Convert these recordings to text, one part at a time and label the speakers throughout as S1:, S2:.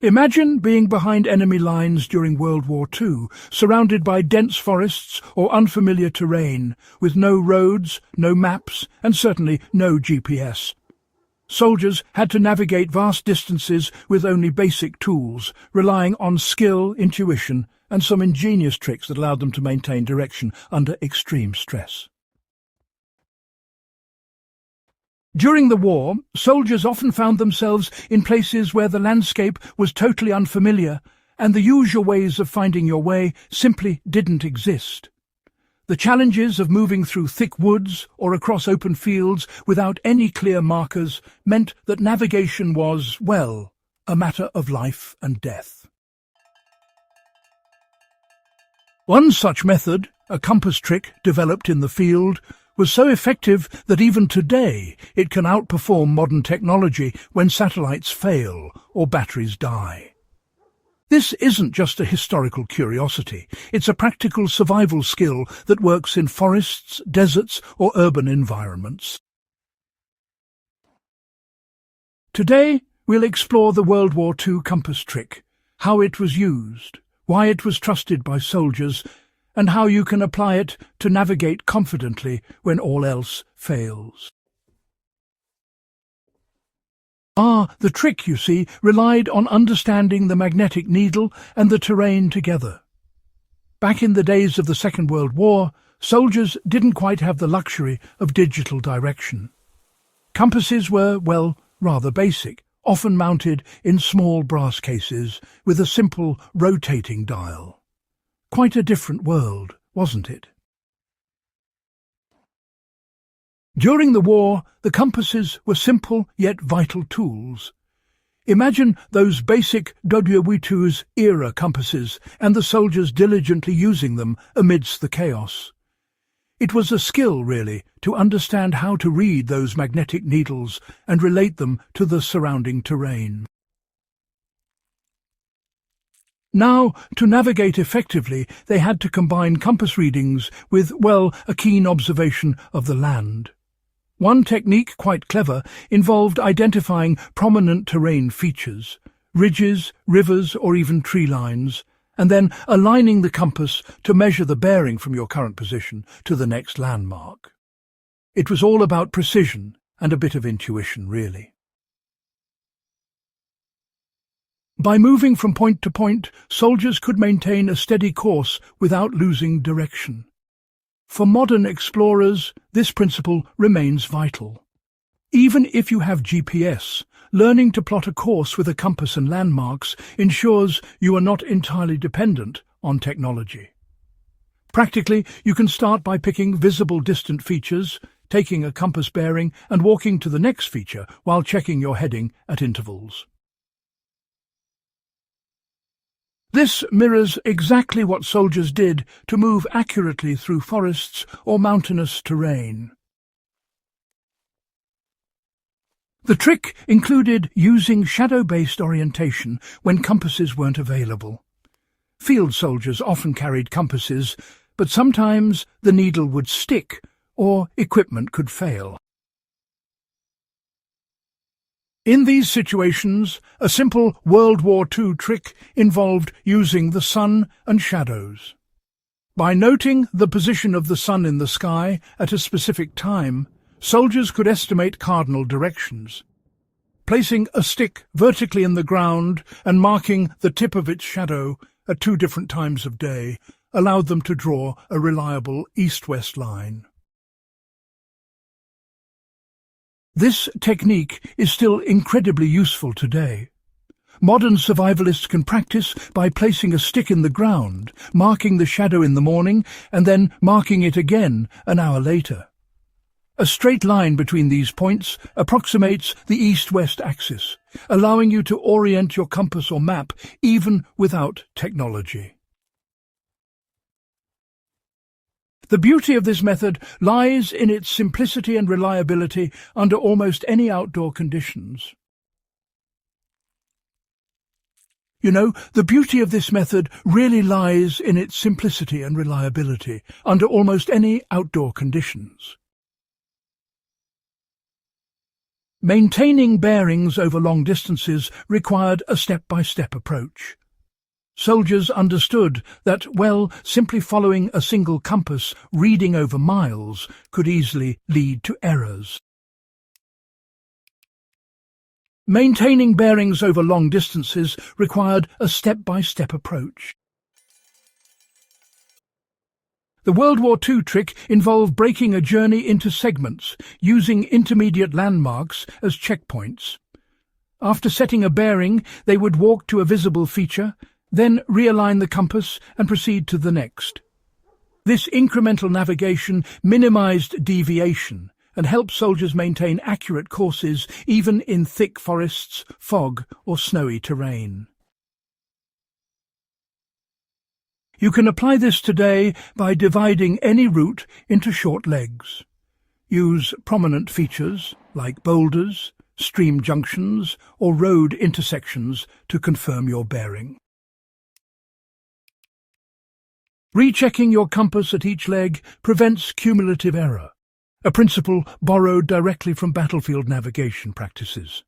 S1: Imagine being behind enemy lines during World War II, surrounded by dense forests or unfamiliar terrain, with no roads, no maps, and certainly no GPS. Soldiers had to navigate vast distances with only basic tools, relying on skill, intuition, and some ingenious tricks that allowed them to maintain direction under extreme stress. During the war, soldiers often found themselves in places where the landscape was totally unfamiliar and the usual ways of finding your way simply didn't exist. The challenges of moving through thick woods or across open fields without any clear markers meant that navigation was, well, a matter of life and death. One such method, a compass trick developed in the field, was so effective that even today it can outperform modern technology when satellites fail or batteries die. This isn't just a historical curiosity, it's a practical survival skill that works in forests, deserts, or urban environments. Today we'll explore the World War II compass trick, how it was used, why it was trusted by soldiers, and how you can apply it to navigate confidently when all else fails. The trick, you see, relied on understanding the magnetic needle and the terrain together. Back in the days of the Second World War, soldiers didn't quite have the luxury of digital direction. Compasses were, well, rather basic, often mounted in small brass cases with a simple rotating dial. Quite a different world, wasn't it? During the war, the compasses were simple yet vital tools. Imagine those basic WWII era compasses and the soldiers diligently using them amidst the chaos. It was a skill, really, to understand how to read those magnetic needles and relate them to the surrounding terrain. Now, to navigate effectively, they had to combine compass readings with, well, a keen observation of the land. One technique, quite clever, involved identifying prominent terrain features, ridges, rivers, or even tree lines, and then aligning the compass to measure the bearing from your current position to the next landmark. It was all about precision and a bit of intuition, really. By moving from point to point, soldiers could maintain a steady course without losing direction. For modern explorers, this principle remains vital. Even if you have GPS, learning to plot a course with a compass and landmarks ensures you are not entirely dependent on technology. Practically, you can start by picking visible distant features, taking a compass bearing and walking to the next feature while checking your heading at intervals. This mirrors exactly what soldiers did to move accurately through forests or mountainous terrain. The trick included using shadow-based orientation when compasses weren't available. Field soldiers often carried compasses, but sometimes the needle would stick or equipment could fail. In these situations, a simple World War II trick involved using the sun and shadows. By noting the position of the sun in the sky at a specific time, soldiers could estimate cardinal directions. Placing a stick vertically in the ground and marking the tip of its shadow at two different times of day allowed them to draw a reliable east-west line. This technique is still incredibly useful today. Modern survivalists can practice by placing a stick in the ground, marking the shadow in the morning, and then marking it again an hour later. A straight line between these points approximates the east-west axis, allowing you to orient your compass or map even without technology. The beauty of this method lies in its simplicity and reliability under almost any outdoor conditions. The beauty of this method really lies in its simplicity and reliability under almost any outdoor conditions. Maintaining bearings over long distances required a step-by-step approach. Soldiers understood that, simply following a single compass, reading over miles, could easily lead to errors. Maintaining bearings over long distances required a step-by-step approach. The World War II trick involved breaking a journey into segments, using intermediate landmarks as checkpoints. After setting a bearing, they would walk to a visible feature, then realign the compass and proceed to the next. This incremental navigation minimized deviation and helped soldiers maintain accurate courses even in thick forests, fog, or snowy terrain. You can apply this today by dividing any route into short legs. Use prominent features like boulders, stream junctions, or road intersections to confirm your bearing. Rechecking your compass at each leg prevents cumulative error, a principle borrowed directly from battlefield navigation practices.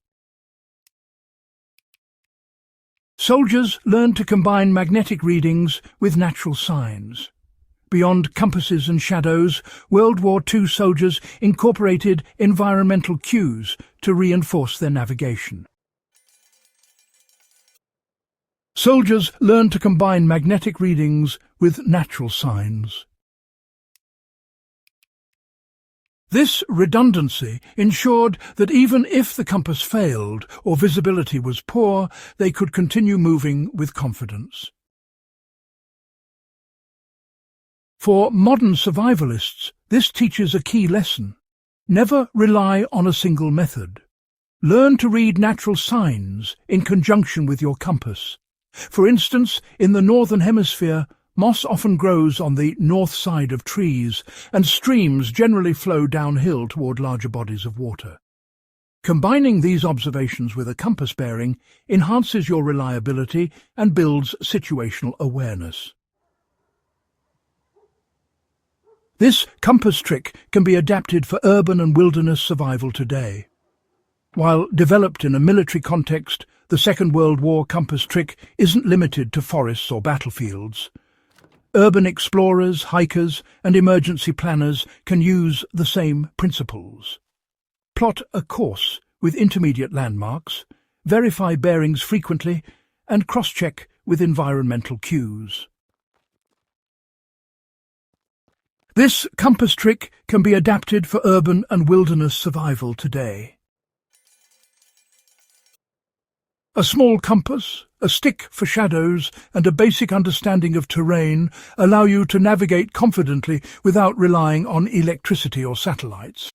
S1: Soldiers learned to combine magnetic readings with natural signs. Beyond compasses and shadows, World War II soldiers incorporated environmental cues to reinforce their navigation. Soldiers learned to combine magnetic readings with natural signs. This redundancy ensured that even if the compass failed or visibility was poor, they could continue moving with confidence. For modern survivalists, this teaches a key lesson. Never rely on a single method. Learn to read natural signs in conjunction with your compass. For instance, in the Northern Hemisphere, moss often grows on the north side of trees, and streams generally flow downhill toward larger bodies of water. Combining these observations with a compass bearing enhances your reliability and builds situational awareness. This compass trick can be adapted for urban and wilderness survival today. While developed in a military context, the Second World War compass trick isn't limited to forests or battlefields. Urban explorers, hikers, and emergency planners can use the same principles. Plot a course with intermediate landmarks, verify bearings frequently, and cross-check with environmental cues. This compass trick can be adapted for urban and wilderness survival today. A small compass, a stick for shadows, and a basic understanding of terrain allow you to navigate confidently without relying on electricity or satellites.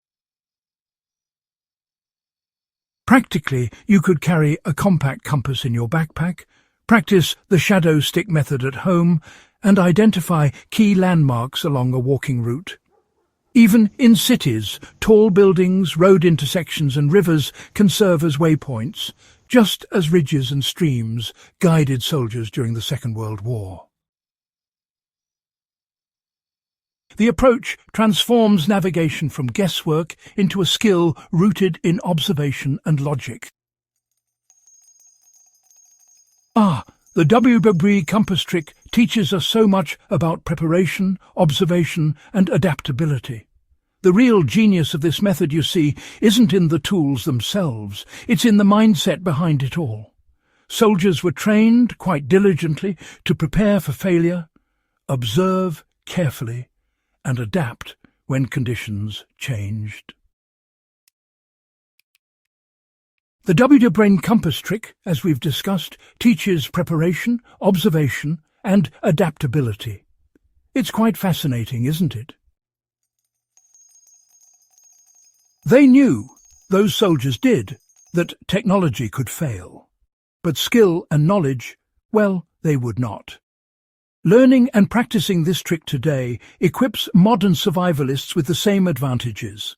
S1: Practically, you could carry a compact compass in your backpack, practice the shadow stick method at home, and identify key landmarks along a walking route. Even in cities, tall buildings, road intersections and rivers can serve as waypoints, just as ridges and streams guided soldiers during the Second World War. The approach transforms navigation from guesswork into a skill rooted in observation and logic. The WWII compass trick teaches us so much about preparation, observation, and adaptability. The real genius of this method, you see, isn't in the tools themselves, it's in the mindset behind it all. Soldiers were trained quite diligently to prepare for failure, observe carefully, and adapt when conditions changed. The WWII compass trick, as we've discussed, teaches preparation, observation, and adaptability. It's quite fascinating, isn't it? They knew, those soldiers did, that technology could fail. But skill and knowledge, they would not. Learning and practicing this trick today equips modern survivalists with the same advantages.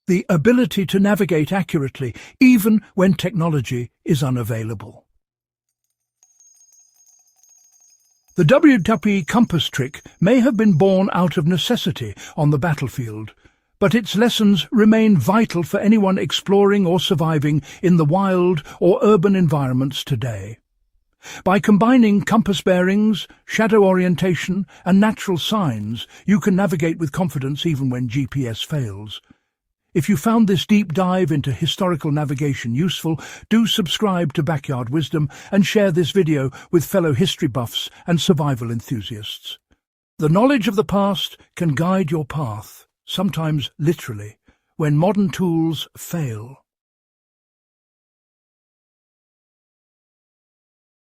S1: The ability to navigate accurately, even when technology is unavailable. The WWII compass trick may have been born out of necessity on the battlefield, but its lessons remain vital for anyone exploring or surviving in the wild or urban environments today. By combining compass bearings, shadow orientation, and natural signs, you can navigate with confidence even when GPS fails. If you found this deep dive into historical navigation useful, do subscribe to Backyard Wisdom and share this video with fellow history buffs and survival enthusiasts. The knowledge of the past can guide your path, sometimes literally, when modern tools fail.